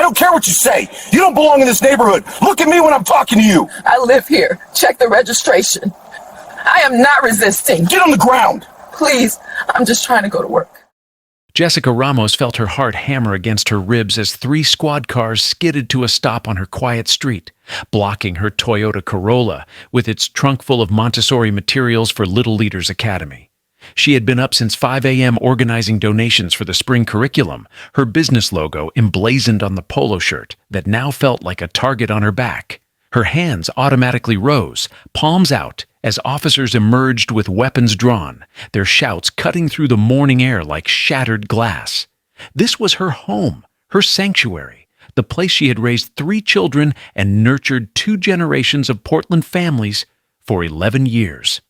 don't care what you say. You don't belong in this neighborhood. Look at me when I'm talking to you. I live here. Check the registration. I am not resisting. Get on the ground. Please, I'm just trying to go to work. Jessica Ramos felt her heart hammer against her ribs as 3 squad cars skidded to a stop on her quiet street, blocking her Toyota Corolla with its trunk full of Montessori materials for Little Leaders Academy. She had been up since 5 a.m. organizing donations for the spring curriculum, her business logo emblazoned on the polo shirt that now felt like a target on her back. Her hands automatically rose, palms out, as officers emerged with weapons drawn, their shouts cutting through the morning air like shattered glass. This was her home, her sanctuary, the place she had raised 3 children and nurtured 2 generations of Portland families for 11 years.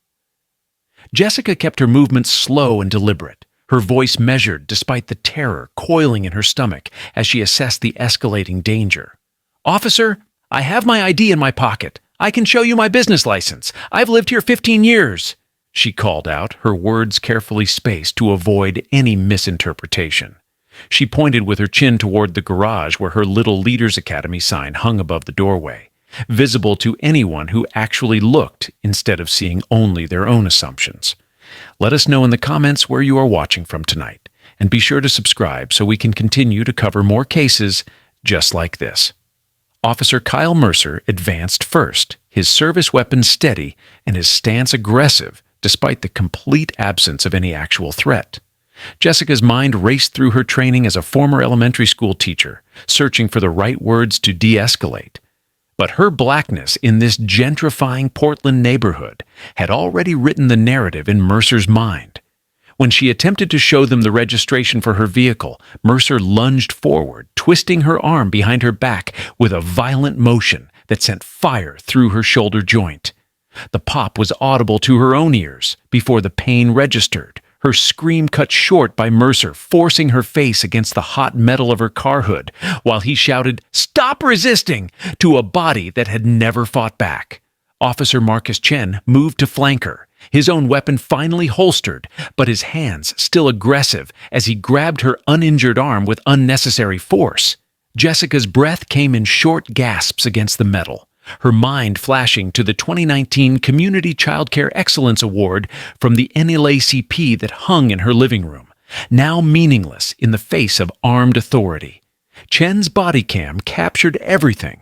Jessica kept her movements slow and deliberate, her voice measured despite the terror coiling in her stomach as she assessed the escalating danger. "Officer, I have my ID in my pocket. I can show you my business license. I've lived here 15 years, she called out, her words carefully spaced to avoid any misinterpretation. She pointed with her chin toward the garage where her Little Leaders Academy sign hung above the doorway, visible to anyone who actually looked instead of seeing only their own assumptions. Let us know in the comments where you are watching from tonight, and be sure to subscribe so we can continue to cover more cases just like this. Officer Kyle Mercer advanced first, his service weapon steady and his stance aggressive despite the complete absence of any actual threat. Jessica's mind raced through her training as a former elementary school teacher, searching for the right words to de-escalate. But her blackness in this gentrifying Portland neighborhood had already written the narrative in Mercer's mind. When she attempted to show them the registration for her vehicle, Mercer lunged forward, twisting her arm behind her back with a violent motion that sent fire through her shoulder joint. The pop was audible to her own ears before the pain registered, her scream cut short by Mercer forcing her face against the hot metal of her car hood, while he shouted, "Stop resisting!" to a body that had never fought back. Officer Marcus Chen moved to flank her, his own weapon finally holstered, but his hands still aggressive as he grabbed her uninjured arm with unnecessary force. Jessica's breath came in short gasps against the metal, her mind flashing to the 2019 Community Childcare Excellence Award from the NAACP that hung in her living room, now meaningless in the face of armed authority. Chen's body cam captured everything,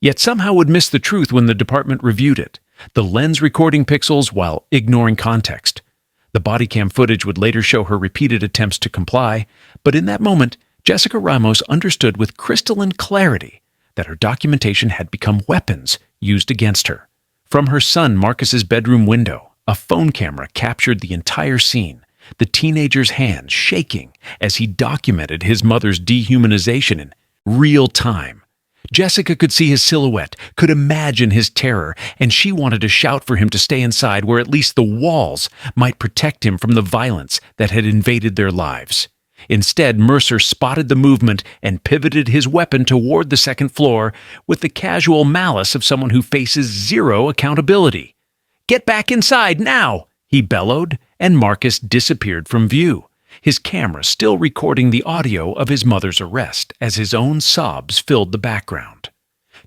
yet somehow would miss the truth when the department reviewed it, the lens recording pixels while ignoring context. The body cam footage would later show her repeated attempts to comply, but in that moment, Jessica Ramos understood with crystalline clarity that her documentation had become weapons used against her. From her son Marcus's bedroom window, a phone camera captured the entire scene, the teenager's hands shaking as he documented his mother's dehumanization in real time. Jessica could see his silhouette, could imagine his terror, and she wanted to shout for him to stay inside where at least the walls might protect him from the violence that had invaded their lives. Instead, Mercer spotted the movement and pivoted his weapon toward the second floor with the casual malice of someone who faces zero accountability. "Get back inside now!" he bellowed, and Marcus disappeared from view, his camera still recording the audio of his mother's arrest as his own sobs filled the background.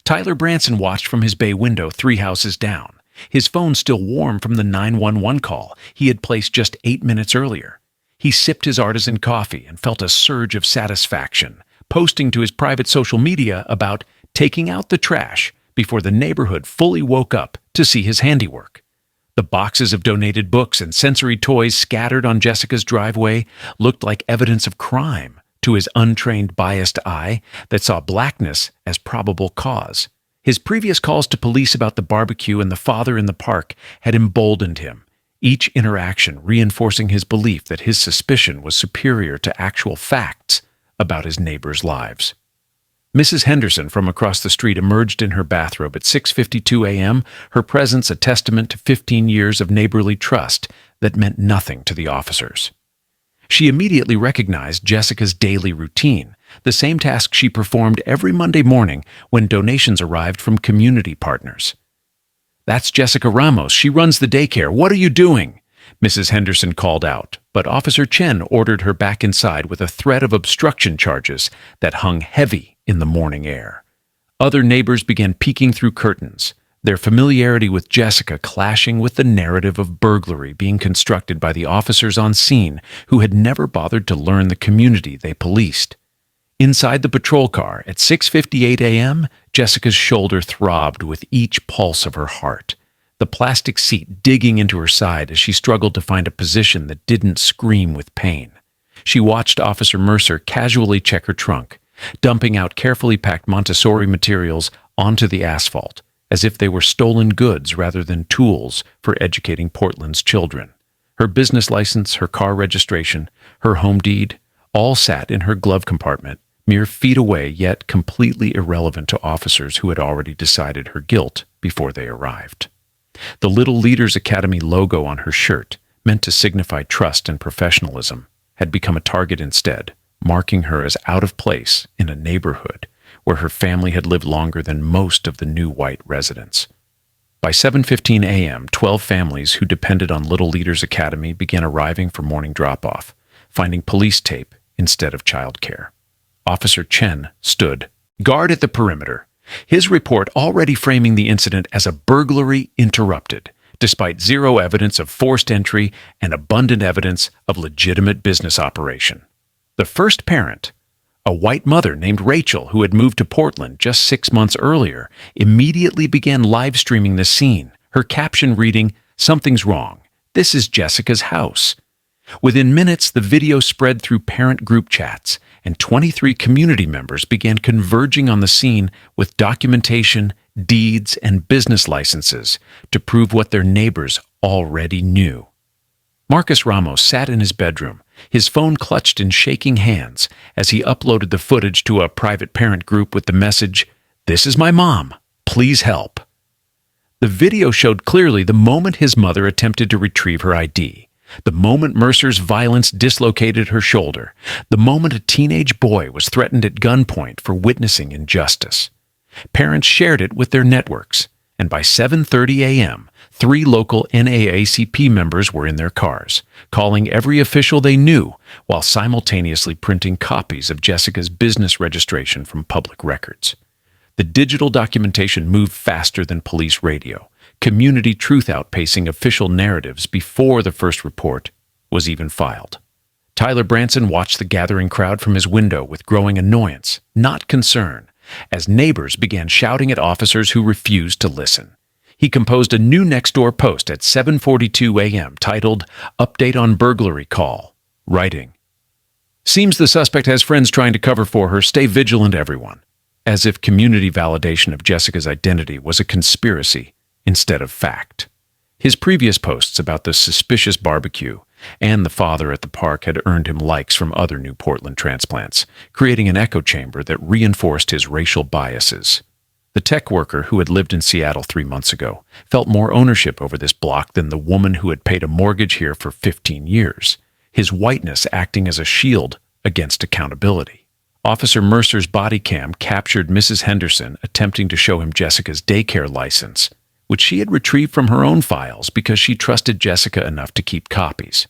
Tyler Branson watched from his bay window 3 houses down, his phone still warm from the 911 call he had placed just 8 minutes earlier. He sipped his artisan coffee and felt a surge of satisfaction, posting to his private social media about taking out the trash before the neighborhood fully woke up to see his handiwork. The boxes of donated books and sensory toys scattered on Jessica's driveway looked like evidence of crime to his untrained, biased eye that saw blackness as probable cause. His previous calls to police about the barbecue and the father in the park had emboldened him, each interaction reinforcing his belief that his suspicion was superior to actual facts about his neighbors' lives. Mrs. Henderson from across the street emerged in her bathrobe at 6:52 a.m., her presence a testament to 15 years of neighborly trust that meant nothing to the officers. She immediately recognized Jessica's daily routine, the same task she performed every Monday morning when donations arrived from community partners. "That's Jessica Ramos. She runs the daycare. What are you doing?" Mrs. Henderson called out, but Officer Chen ordered her back inside with a threat of obstruction charges that hung heavy in the morning air. Other neighbors began peeking through curtains, their familiarity with Jessica clashing with the narrative of burglary being constructed by the officers on scene who had never bothered to learn the community they policed. Inside the patrol car at 6:58 a.m., Jessica's shoulder throbbed with each pulse of her heart, the plastic seat digging into her side as she struggled to find a position that didn't scream with pain. She watched Officer Mercer casually check her trunk, dumping out carefully packed Montessori materials onto the asphalt, as if they were stolen goods rather than tools for educating Portland's children. Her business license, her car registration, her home deed, all sat in her glove compartment, mere feet away yet completely irrelevant to officers who had already decided her guilt before they arrived. The Little Leaders Academy logo on her shirt, meant to signify trust and professionalism, had become a target instead, marking her as out of place in a neighborhood where her family had lived longer than most of the new white residents. By 7:15 a.m., 12 families who depended on Little Leaders Academy began arriving for morning drop-off, finding police tape instead of childcare. Officer Chen stood guard at the perimeter, his report already framing the incident as a burglary interrupted, despite zero evidence of forced entry and abundant evidence of legitimate business operation. The first parent, a white mother named Rachel who had moved to Portland just 6 months earlier, immediately began live streaming the scene, her caption reading, "Something's wrong. This is Jessica's house." Within minutes, the video spread through parent group chats, and 23 community members began converging on the scene with documentation, deeds, and business licenses to prove what their neighbors already knew. Marcus Ramos sat in his bedroom, his phone clutched in shaking hands as he uploaded the footage to a private parent group with the message, "This is my mom. Please help." The video showed clearly the moment his mother attempted to retrieve her ID, the moment Mercer's violence dislocated her shoulder, the moment a teenage boy was threatened at gunpoint for witnessing injustice. Parents shared it with their networks, and by 7:30 a.m., 3 local NAACP members were in their cars, calling every official they knew while simultaneously printing copies of Jessica's business registration from public records. The digital documentation moved faster than police radio, community truth outpacing official narratives before the first report was even filed. Tyler Branson watched the gathering crowd from his window with growing annoyance, not concern, as neighbors began shouting at officers who refused to listen. He composed a new Nextdoor post at 7:42 a.m. titled, "Update on Burglary Call," writing, "Seems the suspect has friends trying to cover for her. Stay vigilant, everyone," as if community validation of Jessica's identity was a conspiracy instead of fact. His previous posts about the suspicious barbecue and the father at the park had earned him likes from other new Portland transplants, creating an echo chamber that reinforced his racial biases. The tech worker who had lived in Seattle 3 months ago felt more ownership over this block than the woman who had paid a mortgage here for 15 years, his whiteness acting as a shield against accountability. Officer Mercer's body cam captured Mrs. Henderson attempting to show him Jessica's daycare license, which she had retrieved from her own files because she trusted Jessica enough to keep copies.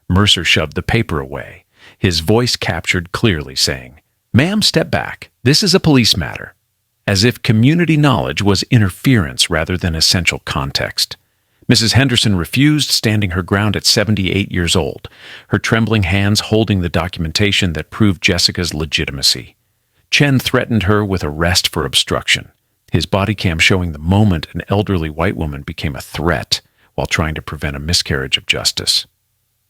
Mercer shoved the paper away, his voice captured clearly saying, "Ma'am, step back. This is a police matter," as if community knowledge was interference rather than essential context. Mrs. Henderson refused, standing her ground at 78 years old, her trembling hands holding the documentation that proved Jessica's legitimacy. Chen threatened her with arrest for obstruction, his body cam showing the moment an elderly white woman became a threat while trying to prevent a miscarriage of justice.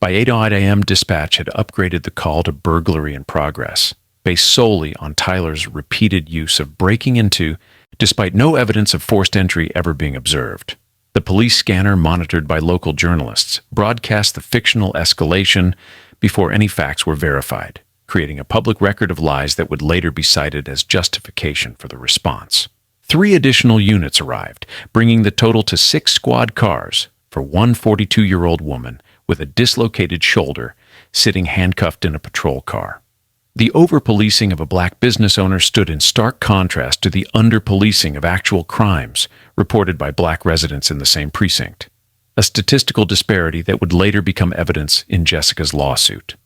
By 8:00 a.m., dispatch had upgraded the call to burglary in progress, based solely on Tyler's repeated use of breaking into, despite no evidence of forced entry ever being observed. The police scanner, monitored by local journalists, broadcast the fictional escalation before any facts were verified, creating a public record of lies that would later be cited as justification for the response. 3 additional units arrived, bringing the total to 6 squad cars for one 42-year-old woman with a dislocated shoulder sitting handcuffed in a patrol car. The over-policing of a black business owner stood in stark contrast to the under-policing of actual crimes reported by black residents in the same precinct, a statistical disparity that would later become evidence in Jessica's lawsuit.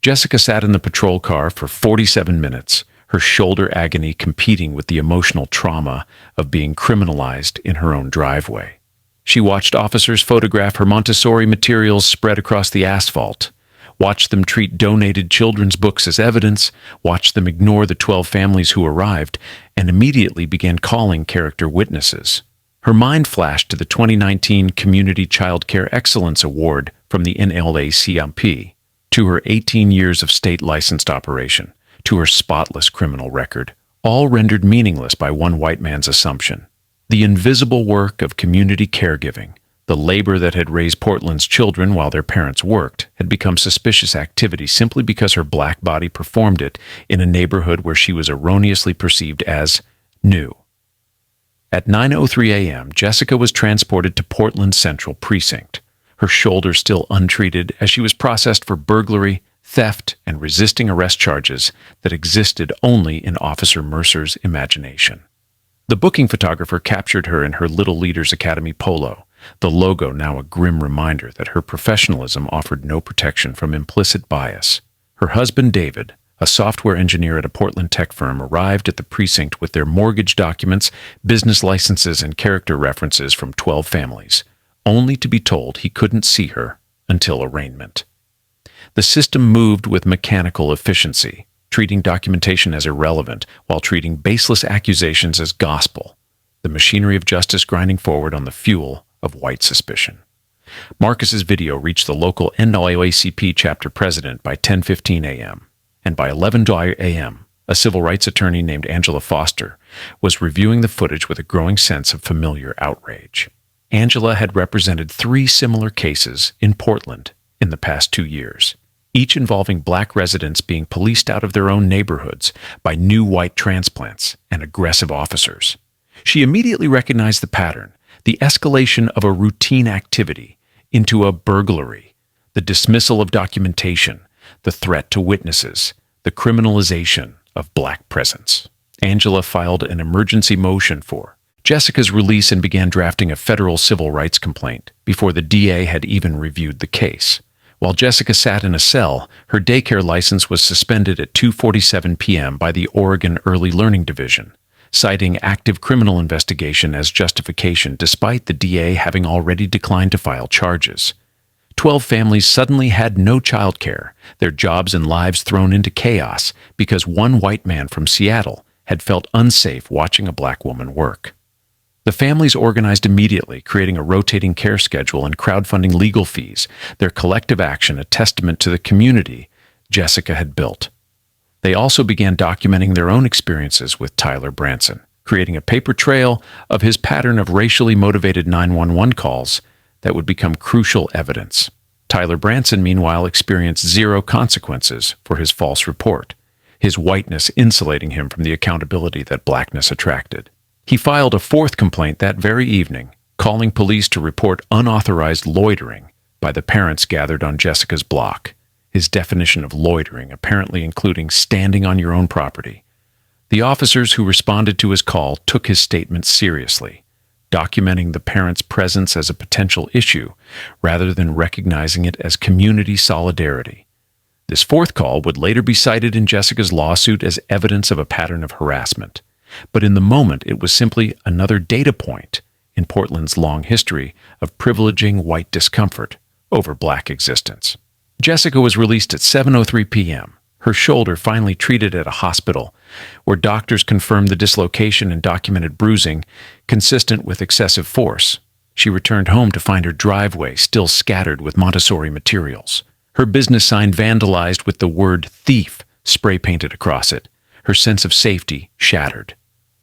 Jessica sat in the patrol car for 47 minutes, her shoulder agony competing with the emotional trauma of being criminalized in her own driveway. She watched officers photograph her Montessori materials spread across the asphalt, watched them treat donated children's books as evidence, watched them ignore the 12 families who arrived, and immediately began calling character witnesses. Her mind flashed to the 2019 Community Childcare Excellence Award from the NAACP, to her 18 years of state-licensed operation, to her spotless criminal record, all rendered meaningless by one white man's assumption. The invisible work of community caregiving, the labor that had raised Portland's children while their parents worked, had become suspicious activity simply because her black body performed it in a neighborhood where she was erroneously perceived as new. At 9:03 a.m., Jessica was transported to Portland Central Precinct, her shoulder still untreated as she was processed for burglary, theft, and resisting arrest charges that existed only in Officer Mercer's imagination. The booking photographer captured her in her Little Leaders Academy polo, the logo now a grim reminder that her professionalism offered no protection from implicit bias. Her husband, David, a software engineer at a Portland tech firm, arrived at the precinct with their mortgage documents, business licenses, and character references from 12 families, only to be told he couldn't see her until arraignment. The system moved with mechanical efficiency, treating documentation as irrelevant while treating baseless accusations as gospel, the machinery of justice grinding forward on the fuel of white suspicion. Marcus's video reached the local NAACP chapter president by 10:15 a.m., and by 11 a.m., a civil rights attorney named Angela Foster was reviewing the footage with a growing sense of familiar outrage. Angela had represented 3 similar cases in Portland in the past 2 years, each involving black residents being policed out of their own neighborhoods by new white transplants and aggressive officers. She immediately recognized the pattern, the escalation of a routine activity into a burglary, the dismissal of documentation, the threat to witnesses, the criminalization of black presence. Angela filed an emergency motion for Jessica's release and began drafting a federal civil rights complaint before the DA had even reviewed the case. While Jessica sat in a cell, her daycare license was suspended at 2:47 p.m. by the Oregon Early Learning Division, citing active criminal investigation as justification despite the DA having already declined to file charges. 12 families suddenly had no child care, their jobs and lives thrown into chaos because one white man from Seattle had felt unsafe watching a black woman work. The families organized immediately, creating a rotating care schedule and crowdfunding legal fees, their collective action a testament to the community Jessica had built. They also began documenting their own experiences with Tyler Branson, creating a paper trail of his pattern of racially motivated 911 calls that would become crucial evidence. Tyler Branson, meanwhile, experienced 0 consequences for his false report, his whiteness insulating him from the accountability that blackness attracted. He filed a 4th complaint that very evening, calling police to report unauthorized loitering by the parents gathered on Jessica's block, his definition of loitering apparently including standing on your own property. The officers who responded to his call took his statement seriously, documenting the parents' presence as a potential issue rather than recognizing it as community solidarity. This 4th call would later be cited in Jessica's lawsuit as evidence of a pattern of harassment. But in the moment, it was simply another data point in Portland's long history of privileging white discomfort over black existence. Jessica was released at 7:03 p.m., her shoulder finally treated at a hospital, where doctors confirmed the dislocation and documented bruising consistent with excessive force. She returned home to find her driveway still scattered with Montessori materials, her business sign vandalized with the word thief spray-painted across it, her sense of safety shattered.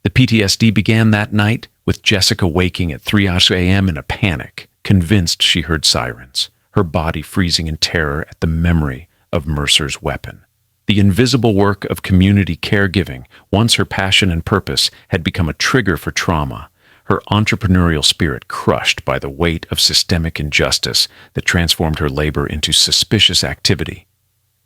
The PTSD began that night with Jessica waking at 3 a.m. in a panic, convinced she heard sirens, her body freezing in terror at the memory of Mercer's weapon. The invisible work of community caregiving, once her passion and purpose, had become a trigger for trauma, her entrepreneurial spirit crushed by the weight of systemic injustice that transformed her labor into suspicious activity.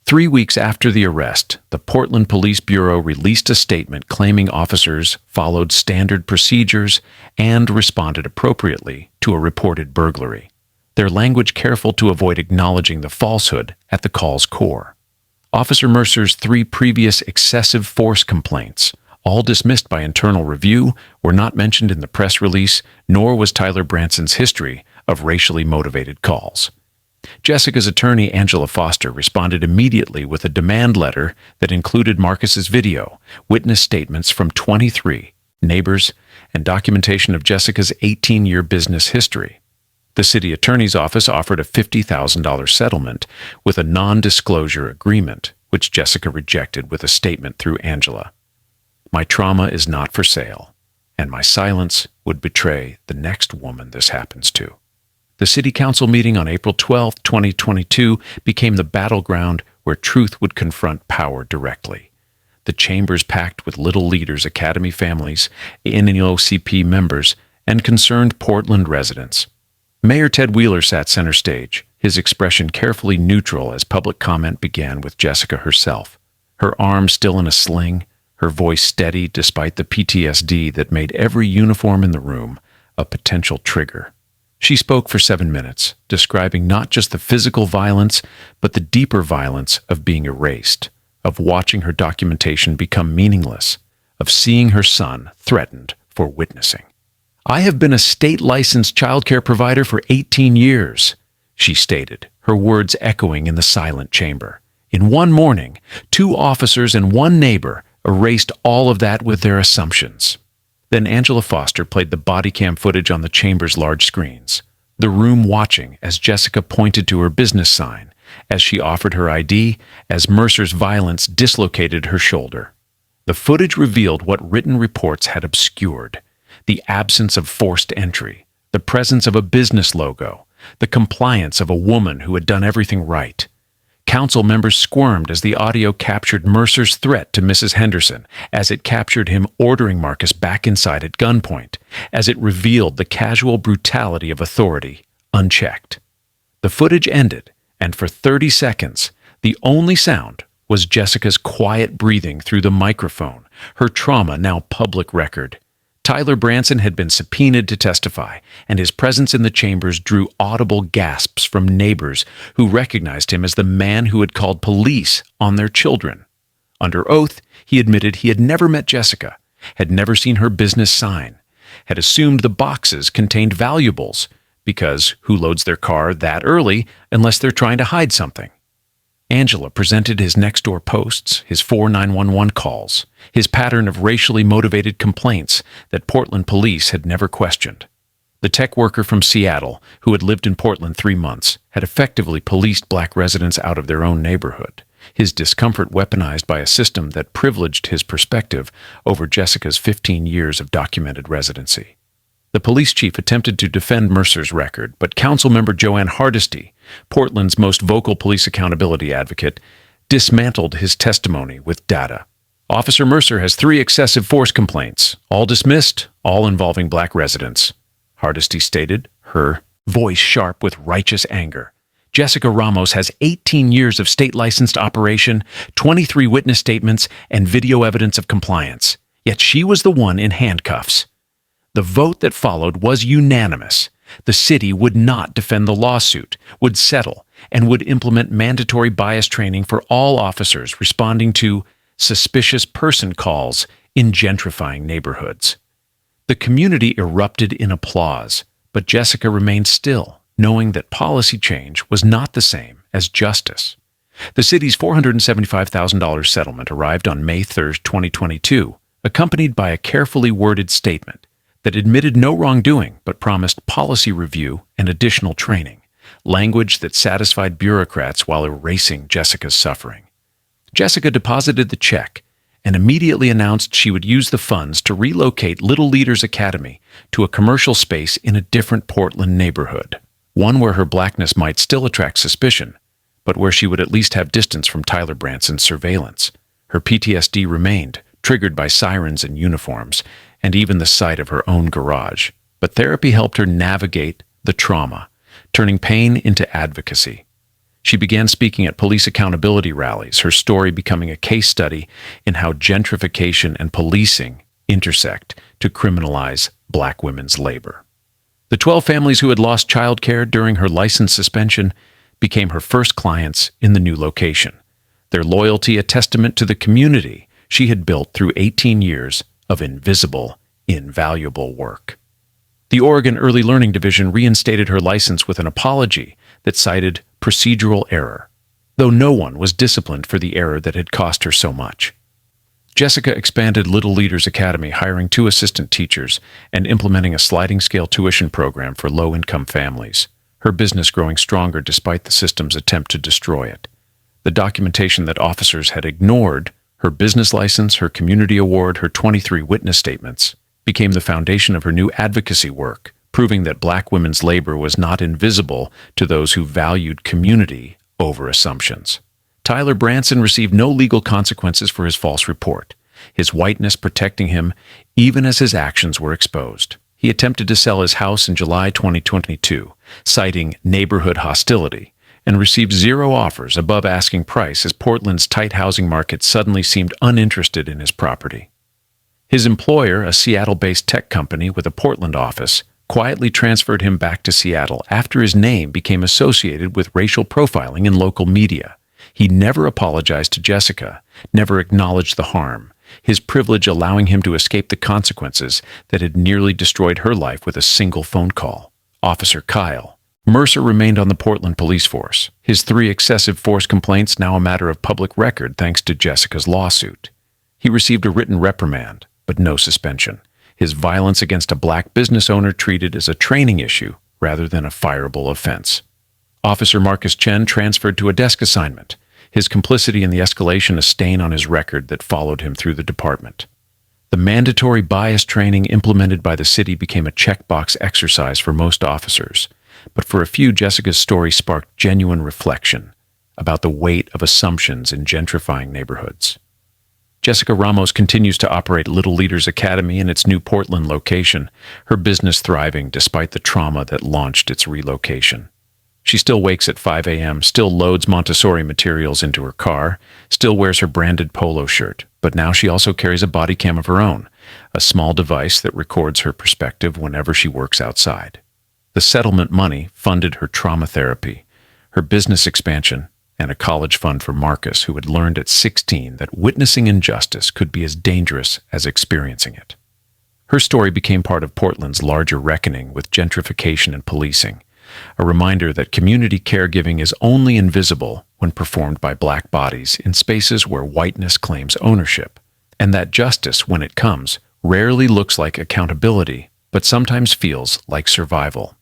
3 weeks after the arrest, the Portland Police Bureau released a statement claiming officers followed standard procedures and responded appropriately to a reported burglary, their language careful to avoid acknowledging the falsehood at the call's core. Officer Mercer's 3 previous excessive force complaints, all dismissed by internal review, were not mentioned in the press release, nor was Tyler Branson's history of racially motivated calls. Jessica's attorney, Angela Foster, responded immediately with a demand letter that included Marcus's video, witness statements from 23 neighbors, and documentation of Jessica's 18-year business history. The city attorney's office offered a $50,000 settlement with a non-disclosure agreement, which Jessica rejected with a statement through Angela. "My trauma is not for sale, and my silence would betray the next woman this happens to." The city council meeting on April 12, 2022 became the battleground where truth would confront power directly. The chambers packed with Little Leaders Academy families, NAOCP members, and concerned Portland residents. Mayor Ted Wheeler sat center stage, his expression carefully neutral as public comment began with Jessica herself, her arm still in a sling, her voice steady despite the PTSD that made every uniform in the room a potential trigger. She spoke for 7 minutes, describing not just the physical violence, but the deeper violence of being erased, of watching her documentation become meaningless, of seeing her son threatened for witnessing. "I have been a state-licensed childcare provider for 18 years, she stated, her words echoing in the silent chamber. In one morning, 2 officers and 1 neighbor erased all of that with their assumptions. Then Angela Foster played the body cam footage on the chamber's large screens, the room watching as Jessica pointed to her business sign, as she offered her ID, as Mercer's violence dislocated her shoulder. The footage revealed what written reports had obscured: the absence of forced entry, the presence of a business logo, the compliance of a woman who had done everything right. Council members squirmed as the audio captured Mercer's threat to Mrs. Henderson, as it captured him ordering Marcus back inside at gunpoint, as it revealed the casual brutality of authority, unchecked. The footage ended, and for 30 seconds, the only sound was Jessica's quiet breathing through the microphone, her trauma now public record. Tyler Branson had been subpoenaed to testify, and his presence in the chambers drew audible gasps from neighbors who recognized him as the man who had called police on their children. Under oath, he admitted he had never met Jessica, had never seen her business sign, had assumed the boxes contained valuables, because who loads their car that early unless they're trying to hide something? Angela presented his next-door posts, his 4 911 calls, his pattern of racially motivated complaints that Portland police had never questioned. The tech worker from Seattle, who had lived in Portland 3 months, had effectively policed black residents out of their own neighborhood, his discomfort weaponized by a system that privileged his perspective over Jessica's 15 years of documented residency. The police chief attempted to defend Mercer's record, but Councilmember Joanne Hardesty, Portland's most vocal police accountability advocate, dismantled his testimony with data. Officer Mercer has 3 excessive force complaints, all dismissed, all involving black residents, Hardesty stated, her voice sharp with righteous anger. Jessica Ramos has 18 years of state-licensed operation, 23 witness statements, and video evidence of compliance. Yet she was the one in handcuffs. The vote that followed was unanimous. The city would not defend the lawsuit, would settle, and would implement mandatory bias training for all officers responding to suspicious person calls in gentrifying neighborhoods. The community erupted in applause, but Jessica remained still, knowing that policy change was not the same as justice. The city's $475,000 settlement arrived on May 3, 2022, accompanied by a carefully worded statement that admitted no wrongdoing but promised policy review and additional training, language that satisfied bureaucrats while erasing Jessica's suffering. Jessica deposited the check and immediately announced she would use the funds to relocate Little Leaders Academy to a commercial space in a different Portland neighborhood, one where her blackness might still attract suspicion, but where she would at least have distance from Tyler Branson's surveillance. Her PTSD remained, triggered by sirens and uniforms, and even the sight of her own garage. But therapy helped her navigate the trauma, turning pain into advocacy. She began speaking at police accountability rallies, her story becoming a case study in how gentrification and policing intersect to criminalize black women's labor. The 12 families who had lost childcare during her license suspension became her first clients in the new location. their loyalty a testament to the community she had built through 18 years of invisible, invaluable work. The Oregon Early Learning Division reinstated her license with an apology that cited procedural error, though no one was disciplined for the error that had cost her so much. Jessica expanded Little Leaders Academy, hiring 2 assistant teachers and implementing a sliding scale tuition program for low-income families, her business growing stronger despite the system's attempt to destroy it. The documentation that officers had ignored, her business license, her community award, her 23 witness statements, became the foundation of her new advocacy work, proving that Black women's labor was not invisible to those who valued community over assumptions. Tyler Branson received no legal consequences for his false report, his whiteness protecting him even as his actions were exposed. He attempted to sell his house in July 2022, citing neighborhood hostility, and received 0 offers above asking price as Portland's tight housing market suddenly seemed uninterested in his property. His employer, a Seattle-based tech company with a Portland office, quietly transferred him back to Seattle after his name became associated with racial profiling in local media. He never apologized to Jessica, never acknowledged the harm, his privilege allowing him to escape the consequences that had nearly destroyed her life with a single phone call. Officer Kyle Mercer remained on the Portland police force, his 3 excessive force complaints now a matter of public record thanks to Jessica's lawsuit. He received a written reprimand, but no suspension. His violence against a Black business owner treated as a training issue rather than a fireable offense. Officer Marcus Chen transferred to a desk assignment, his complicity in the escalation a stain on his record that followed him through the department. The mandatory bias training implemented by the city became a checkbox exercise for most officers, but for a few, Jessica's story sparked genuine reflection about the weight of assumptions in gentrifying neighborhoods. Jessica Ramos continues to operate Little Leaders Academy in its new Portland location, her business thriving despite the trauma that launched its relocation. She still wakes at 5 a.m., still loads Montessori materials into her car, still wears her branded polo shirt, but now she also carries a body cam of her own, a small device that records her perspective whenever she works outside. The settlement money funded her trauma therapy, her business expansion, and a college fund for Marcus, who had learned at 16 that witnessing injustice could be as dangerous as experiencing it. Her story became part of Portland's larger reckoning with gentrification and policing, a reminder that community caregiving is only invisible when performed by Black bodies in spaces where whiteness claims ownership, and that justice, when it comes, rarely looks like accountability, but sometimes feels like survival.